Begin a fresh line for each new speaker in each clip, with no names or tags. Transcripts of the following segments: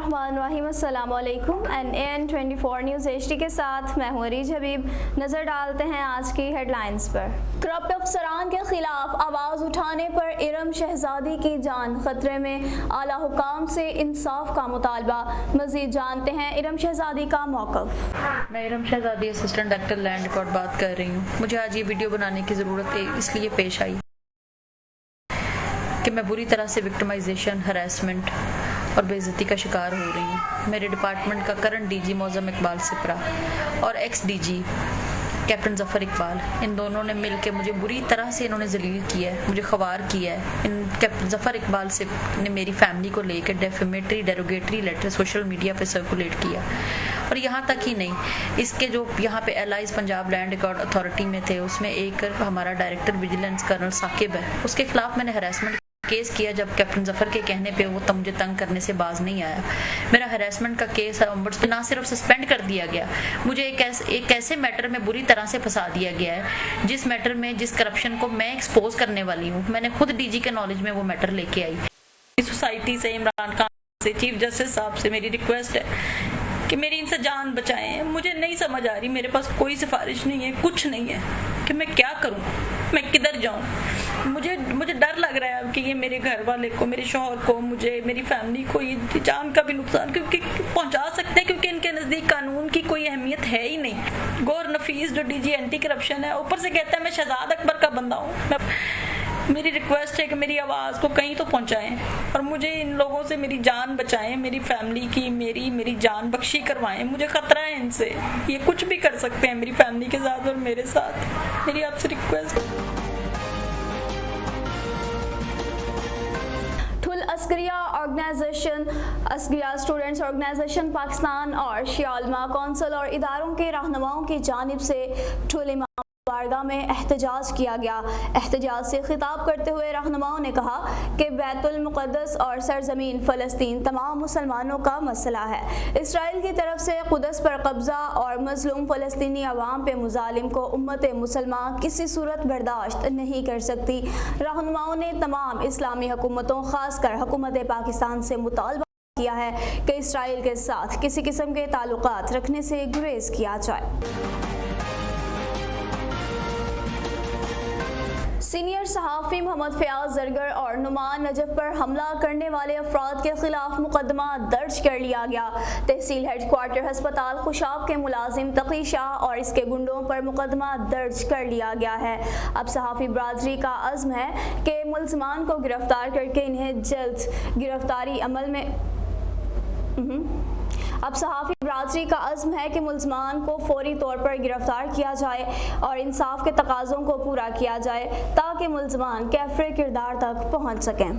बिस्मिल्लाहिर्रहमानिर्रहीम। अस्सलाम वालेकुम। NAN 24 न्यूज़ HD के साथ मैं हूँ अरीज हबीब। नज़र डालते हैं आज की हेडलाइंस पर। करप्ट अफसरान के खिलाफ आवाज़ उठाने पर इरम शहजादी की जान खतरे में, आला हुकाम से इंसाफ का मुतालबा। मज़ीद जानते हैं इरम शहजादी का मौक़िफ़।
मैं इरम शहजादी असिस्टेंट डायरेक्टर लैंड रिकॉर्ड बात कर रही हूँ। मुझे आज ये वीडियो बनाने की ज़रूरत इसलिए पेश आई कि मैं बुरी तरह से विक्टिमाइजेशन, हरासमेंट और बेइज्जती का शिकार हो रही हूँ। मेरे डिपार्टमेंट का करंट डीजी मौज़म इकबाल सिपरा और ex DG captain Zafar Iqbal, इन दोनों ने मिलकर मुझे बुरी तरह से इन्होंने जलील किया है, मुझे ख़वार किया है। इन कैप्टन ज़फ़र इकबाल से ने मेरी फैमिली को लेकर defamatory derogatory letter social media पे सर्कुलेट किया। और यहाँ तक ही नहीं, इसके जो यहाँ पे allies Punjab land record authority में थे, उसमें एक हमारा डायरेक्टर विजिलेंस कर्नल साकिब है, उसके खिलाफ मैंने हरासमेंट केस किया। जब कैप्टन ज़फ़र के कहने पे वो मुझे तंग करने से बाज नहीं आया। मेरा हरासमेंट का केस ओम्बुड्समैन ना सिर्फ सस्पेंड कर दिया गया, मुझे एक ऐसे मैटर में बुरी तरह से फंसा दिया गया है जिस मैटर में जिस करप्शन को मैं एक्सपोज करने वाली हूँ, मैंने खुद डीजी के नॉलेज में वो मैटर लेके आई। सोसाइटी से, इमरान खान से, चीफ जस्टिस साहब से मेरी रिक्वेस्ट है कि मेरी इनसे जान बचाएं। मुझे नहीं समझ आ रही, मेरे पास कोई सिफारिश नहीं है, कुछ नहीं है कि मैं क्या करूं, मैं किधर जाऊं। मुझे डर लग रहा है कि ये मेरे घर वाले को, मेरे शौहर को, मुझे, मेरी फैमिली को ये जान का भी नुकसान क्योंकि पहुंचा सकते हैं, क्योंकि इनके नज़दीक कानून की कोई अहमियत है ही नहीं। गौर नफीस जो डीजी एंटी करप्शन है, ऊपर से कहता है मैं शहजाद अकबर का बंदा हूँ। मेरी रिक्वेस्ट है कि मेरी आवाज़ को कहीं तो पहुंचाएं और मुझे इन लोगों से मेरी जान बचाएं, मेरी फैमिली की मेरी जान बख्शी करवाएं। मुझे खतरा है इनसे, ये कुछ भी कर सकते हैं मेरी फैमिली के साथ और मेरे साथ। मेरी आपसे रिक्वेस्ट।
अस्करिया स्टूडेंट्स ऑर्गेनाइजेशन पाकिस्तान और शियालमा कौंसिल और इदारों के रहनुमाओं की जानिब से ठुल बारगाह में एहतजाज किया गया। एहतजाज से खिताब करते हुए रहनुमाओं ने कहा कि बैतुल मुक़द्दस और सरजमीन फ़लस्तीन तमाम मुसलमानों का मसला है। इसराइल की तरफ से कुदस पर कब्ज़ा और मज़लूम फ़लस्तीनी अवाम पे मुजालिम को उम्मत मुसलमान किसी सूरत बर्दाश्त नहीं कर सकती। रहनुमाओं ने तमाम इस्लामी हुकूमतों, ख़ासकर हुकूमत पाकिस्तान से मुतालबा किया है कि इसराइल के साथ किसी किस्म के ताल्लुकात रखने से गुरेज किया जाए। सीनियर सहाफ़ी मोहम्मद फ़याज़ ज़रगर और नुमान नजफ़ पर हमला करने वाले अफराद के खिलाफ मुकदमा दर्ज कर लिया गया। तहसील हेडक्वार्टर हस्पताल खुशाब के मुलाजिम तकी शाह और इसके गुंडों पर मुकदमा दर्ज कर लिया गया है। अब सहाफ़ी बरादरी का अज़्म है कि मुल्ज़मान को गिरफ्तार करके इन्हें जल्द गिरफ्तारी अमल में अब सहाफ़ी बरादरी का अज़्म है कि मुल्ज़मान को फौरी तौर पर गिरफ्तार किया जाए और इंसाफ के तकाज़ों को पूरा किया जाए ताकि मुल्ज़मान कैफ़रे किरदार तक पहुँच सकें।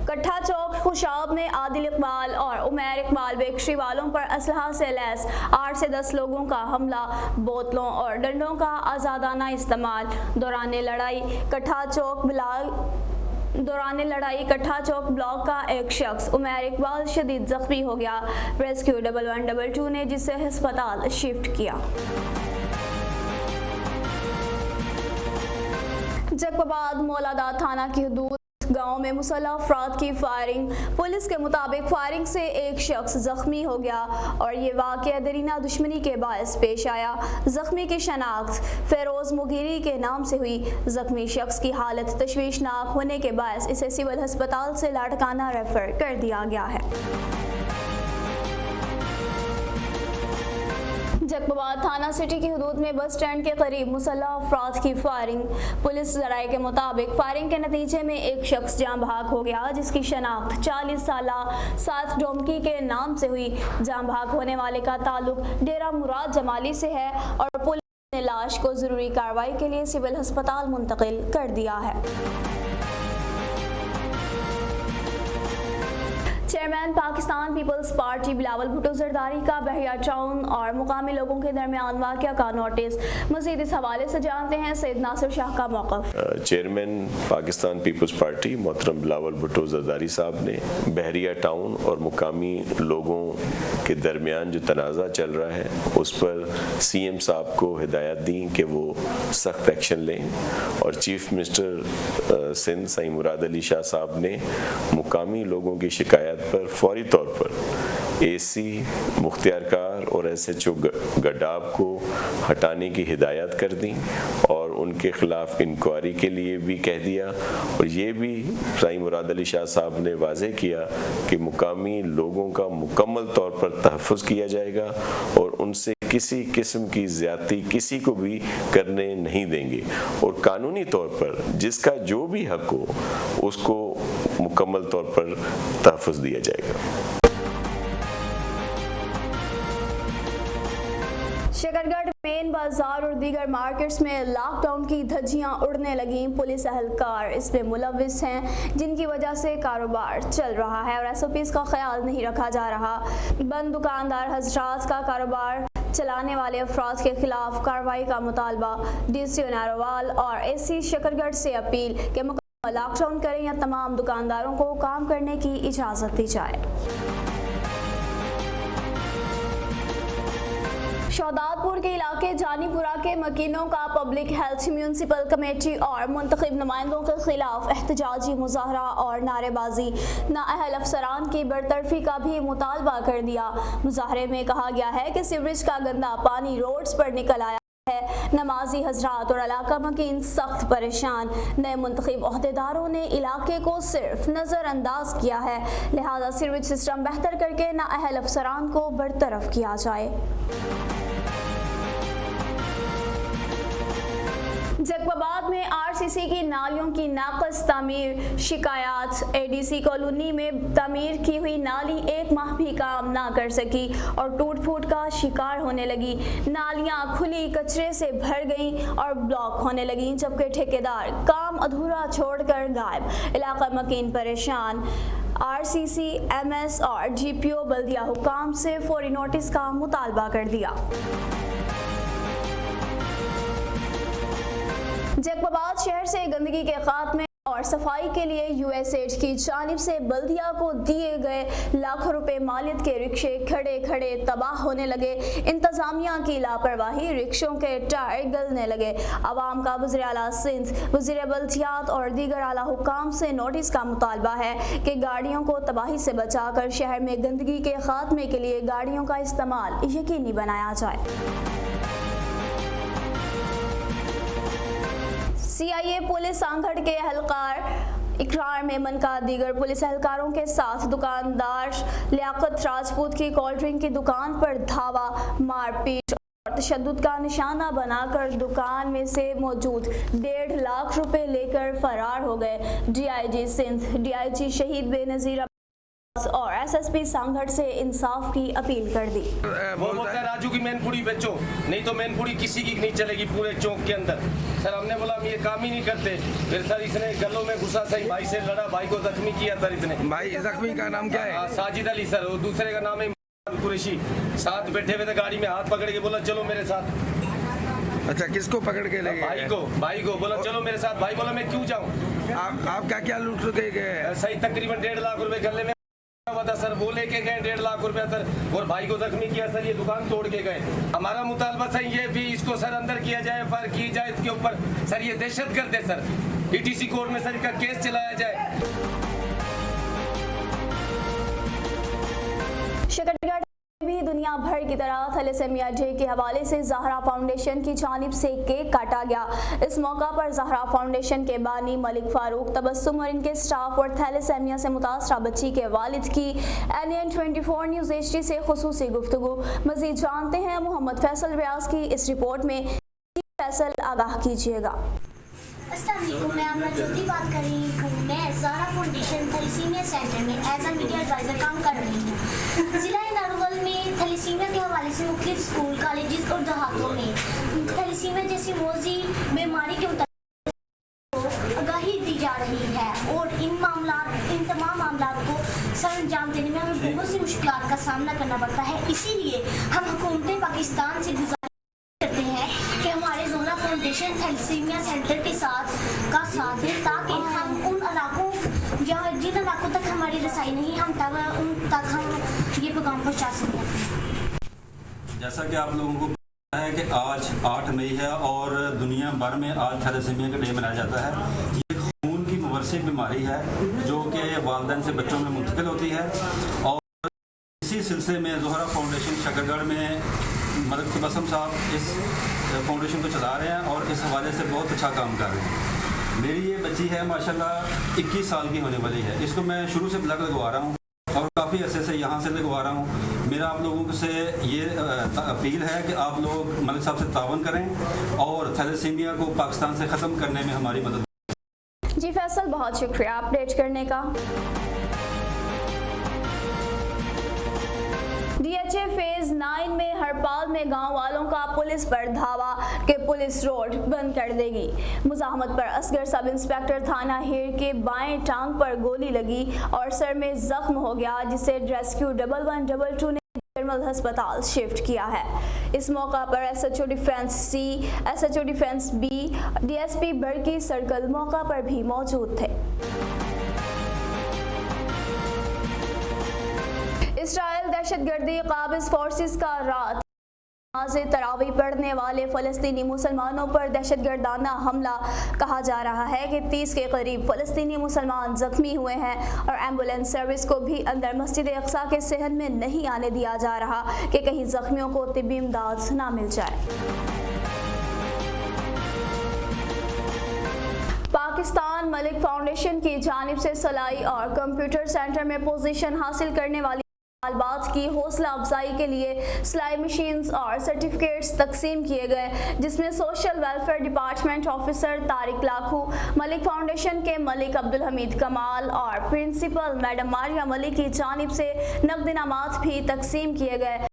कट्ठा चौक खुशाब में आदिल इकबाल और उमैर इकबाल बेकरी वालों पर असलहा से लैस 8 से 10 लोगों का हमला, बोतलों और डंडों का आज़ादाना इस्तेमाल। दौरान लड़ाई कट्ठा चौक ब्लॉक का एक शख्स उमैर इकबाल शदीद जख्मी हो गया। रेस्क्यू 1112 ने जिसे अस्पताल शिफ्ट किया। जैकबाबाद मौलादा थाना की हदूद गांव में मुसल्लह अफराद की फायरिंग। पुलिस के मुताबिक फायरिंग से एक शख्स जख्मी हो गया और ये वाक़या दरीना दुश्मनी के बायस पेश आया। जख्मी की शनाख्त फेरोज मुगीरी के नाम से हुई। जख्मी शख्स की हालत तशवीशनाक होने के बायस इसे सिविल अस्पताल से लाड़काना रेफर कर दिया गया है। जैकबाबाद थाना सिटी की हदूद में बस स्टैंड के करीब मुसल्लह अफराद की फायरिंग। पुलिस ज़राए के मुताबिक फायरिंग के नतीजे में एक शख्स जाँ बहक हो गया, जिसकी शनाख्त 40 साला साथ डोमकी के नाम से हुई। जाँ बहक होने वाले का ताल्लुक डेरा मुराद जमाली से है और पुलिस ने लाश को ज़रूरी कार्रवाई के लिए सिविल अस्पताल मुंतकिल कर दिया है। चेयरमैन पाकिस्तान पीपल्स पार्टी बिलावल भुट्टो जरदारी का बहरिया टाउन और मुकामी लोगों के दरमियान वाक़या का नोटिस। मज़ीद इस हवाले से जानते हैं सैयद नासिर शाह का मौक़िफ़।
चेयरमैन पाकिस्तान पीपल्स पार्टी मोहतरम बिलावल भुट्टो जरदारी साहब ने बहरिया टाउन और मुकामी लोगों के दरमियान जो तनाज़ा चल रहा है उस पर CM साहब को हिदायत दी कि वो सख्त एक्शन लें, और चीफ मिनिस्टर सिंध सईद मुराद अली शाह साहब ने मुकामी लोगों की शिकायत पर फौरी तौर पर AC मुख्तियार कार और SHO गडाब को हटाने की हिदायत कर दी और उनके खिलाफ इंक्वायरी के लिए भी कह दिया। और ये भी सईद मुराद अली शाह साहब ने वाज़ेह किया कि मुकामी लोगों का मुकम्मल तौर पर तहफ़्फ़ुज़ किया जाएगा और उनसे किसी किस्म की ज़्यादती किसी को भी करने नहीं देंगे, और कानूनी तौर पर जिसका जो भी हक हो उसको मुकम्मल तौर पर तहफ़्फ़ुज़ दिया जाएगा।
शकरगढ़ मेन बाजार और दीगर मार्केट्स में लॉकडाउन की धज्जियां उड़ने लगीं। पुलिस अहलकार इसमें मुलविस हैं जिनकी वजह से कारोबार चल रहा है और SOPs का ख्याल नहीं रखा जा रहा। बंद दुकानदार हजरात का कारोबार चलाने वाले अफराद के खिलाफ कार्रवाई का मुतालबा। DCO नारोवाल और AC शकरगढ़ से अपील कि मुकम्मल लॉकडाउन करें या तमाम दुकानदारों को काम करने की इजाज़त दी जाए। शहदादपुर के इलाके जानीपुरा के मकीनों का पब्लिक हेल्थ म्यूनसिपल कमेटी और मुंतखब नुमाइंदों के खिलाफ एहतजाजी मुजाहरा और नारेबाजी। नाअहल अफसरान की बरतरफी का भी मुतालबा कर दिया। मुजाहरे में कहा गया है कि सीवरेज का गंदा पानी रोड्स पर निकल आया है। नमाजी हजरात और इलाका मकीन सख्त परेशान। नए मुंतखब ओहदेदारों ने इलाके को सिर्फ नज़रअंदाज किया है, लिहाजा सीवरेज सिस्टम बेहतर करके नाअहल अफसरान को बरतरफ किया जाए। जैकबाबाद में RCC की नालियों की नाकस तामीर शिकायत। ADC कॉलोनी में तामीर की हुई नाली 1 माह भी काम ना कर सकी और टूट फूट का शिकार होने लगी। नालियां खुली कचरे से भर गईं और ब्लॉक होने लगीं, जबकि ठेकेदार काम अधूरा छोड़कर गायब। इलाका मकीन परेशान। RCC, MS और GPO बल्दिया हुकाम से फौरी नोटिस का मुतालबा कर दिया। जैकबाबाद शहर से गंदगी के खात्मे और सफाई के लिए USAID की जानिब से बल्दिया को दिए गए लाखों रुपए मालियत के रिक्शे खड़े खड़े तबाह होने लगे। इंतजामिया की लापरवाही, रिक्शों के टायर गलने लगे। अवाम का वज़ीर आला सिंध, वज़ीर बल्दियात और दीगर आला हुकाम से नोटिस का मुतालबा है कि गाड़ियों को तबाही से बचाकर शहर में गंदगी के खात्मे के लिए गाड़ियों का इस्तेमाल यकीनी बनाया जाए। CIA पुलिस सांगड़ के एहलकार इकरार मेमन का दीगर पुलिस एहलकारों के साथ दुकानदार लियाकत राजपूत की कोल्ड ड्रिंक की दुकान पर धावा, मारपीट और तशद्दुद का निशाना बनाकर दुकान में से मौजूद 1.5 लाख रुपए लेकर फरार हो गए। DIG सिंध, DIG शहीद बेनज़ीर और SSP सांगड़ से इंसाफ की अपील कर दी।
वो बोलता है राजू की मैनपुरी बेचो, नहीं तो मैनपुरी किसी की नहीं चलेगी पूरे चौक के अंदर। सर हमने बोला हम ये काम ही नहीं करते। फिर सर इसने गलों में घुसा, सही भाई से लड़ा, भाई को जख्मी किया सर इसने।
भाई जख्मी का नाम क्या है?
साजिद अली सर, और दूसरे का नाम है कुरैशी। साथ बैठे हुए थे गाड़ी में, हाथ पकड़ के बोला चलो मेरे साथ।
अच्छा, किसको पकड़ के ले गए?
भाई को बोला चलो मेरे साथ। भाई बोला मैं क्यों जाऊँ।
आप क्या लूट के गए?
सही तकरीबन 1.5 लाख रुपए गले में था सर, वो लेके गए 1.5 लाख रुपया सर, और भाई को जख्मी किया सर, ये दुकान तोड़ के गए। हमारा मुतालबा सर ये भी इसको सर अंदर किया जाए, पर की जाए इसके ऊपर सर, ये दहशतगर्द है सर। ETC कोर्ट में सर इसका केस चलाया जाए।
शकरगढ़ भी दुनिया भर की तरह थैलेसेमिया डे के हवाले से ज़हरा फाउंडेशन की जानिब से केक काटा गया। इस मौका पर ज़हरा फाउंडेशन के बानी मलिक फारूक, तबस्सुम और इनके स्टाफ और थैलेसेमिया से मुतासरा बच्ची के वालिद की NN 24 न्यूज़ HD से खुसूसी गुफ्तगू। मज़ीद जानते हैं मोहम्मद फैसल रियाज की इस रिपोर्ट में। फैसल आगाह कीजिएगा।
अस्सलामुअलैकुम, मैं आपका ज्योति बात कर रही हूँ। मैं ज़हरा फाउंडेशन थैलेसीमिया सेंटर में एज अ मीडिया एडवाइज़र काम कर रही हूँ। ज़िला नारोवल में थैलेसीमिया के हवाले से मुख्तलिफ स्कूल, कॉलेजेस और देहातों में थैलेसीमिया जैसी मौजी बीमारी के मुताबिक आगाही दी जा रही है और इन तमाम मामलों को सर अंजाम देने इसीलिए हम हुकूमत पाकिस्तान से गुजारिश करते हैं कि हमारे जोहरा फाउंडेशन थैलेसीमिया सेंटर के साथ दें, ताकि हम उन इलाकों या जिन इलाकों तक हमारी रसाई नहीं हम उन तक हम ये पैगाम पहुँचा सकें।
जैसा कि आप लोगों को पता है कि आज 8 मई है और दुनिया भर में आज थैलेसीमिया का डे मनाया जाता है। ये खून की मुवर्सिक बीमारी है जो कि वालिदैन से बच्चों में मुंतकिल होती है और इसी सिलसिले में जोहरा फाउंडेशन शकरगढ़ में मदद तबस्सुम साहब इस फाउंडेशन को चला रहे हैं और इस हवाले से बहुत अच्छा काम कर रहे हैं। मेरी ये बच्ची है माशाल्लाह 21 साल की होने वाली है। इसको मैं शुरू से ब्लड लगवा रहा हूँ और काफ़ी अरसे से यहाँ से लगवा रहा हूँ। मेरा आप लोगों से ये अपील है कि आप लोग मलिक साहब से तावन करें और थैलेसीमिया को पाकिस्तान से ख़त्म करने में हमारी मदद।
जी फैसल, बहुत शुक्रिया अपडेट करने का। DHA फेज 9 में हरपाल में गांव वालों का पुलिस पर धावा कि पुलिस रोड बंद कर देगी। मुजाहमत पर असगर सब इंस्पेक्टर थाना हेर के बाएं टांग पर गोली लगी और सर में जख्म हो गया, जिसे रेस्क्यू 1122 ने जनरल अस्पताल शिफ्ट किया है। इस मौका पर SHO defence C, SHO defence B, DSP बड़की सर्कल मौका पर भी मौजूद थे। इसराइल दहशतगर्दी काबिज फोर्सेस का रात नमाज़ तरावी पढ़ने वाले फ़लस्तीनी मुसलमानों पर दहशतगर्दाना हमला। कहा जा रहा है कि 30 के करीब फ़लस्तीनी मुसलमान जख्मी हुए हैं और एम्बुलेंस सर्विस को भी अंदर मस्जिद अक्सा के सहन में नहीं आने दिया जा रहा कि कहीं जख्मियों को तिब्बी इमदाद ना मिल जाए। पाकिस्तान मलिक फाउंडेशन की जानिब से सलाई और कंप्यूटर सेंटर में पोजीशन हासिल करने वाली तालिबात की हौसला अफजाई के लिए सिलाई मशीन्स और सर्टिफिकेट्स तकसीम किए गए, जिसमें social welfare department officer Tariq Lakhu, Malik foundation के मलिक अब्दुल हमीद कमाल और प्रिंसिपल मैडम मारिया मलिक की जानिब से नकद इनामात भी तकसीम किए गए।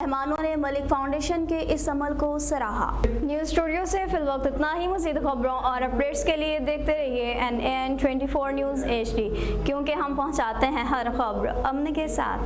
मेहमानों ने मलिक फाउंडेशन के इस अमल को सराहा। न्यूज़ स्टूडियो से फिल वक्त इतना ही। मज़ीद खबरों और अपडेट्स के लिए देखते रहिए NAN 24 न्यूज़ HD, क्योंकि हम पहुंचाते हैं हर खबर अमन के साथ।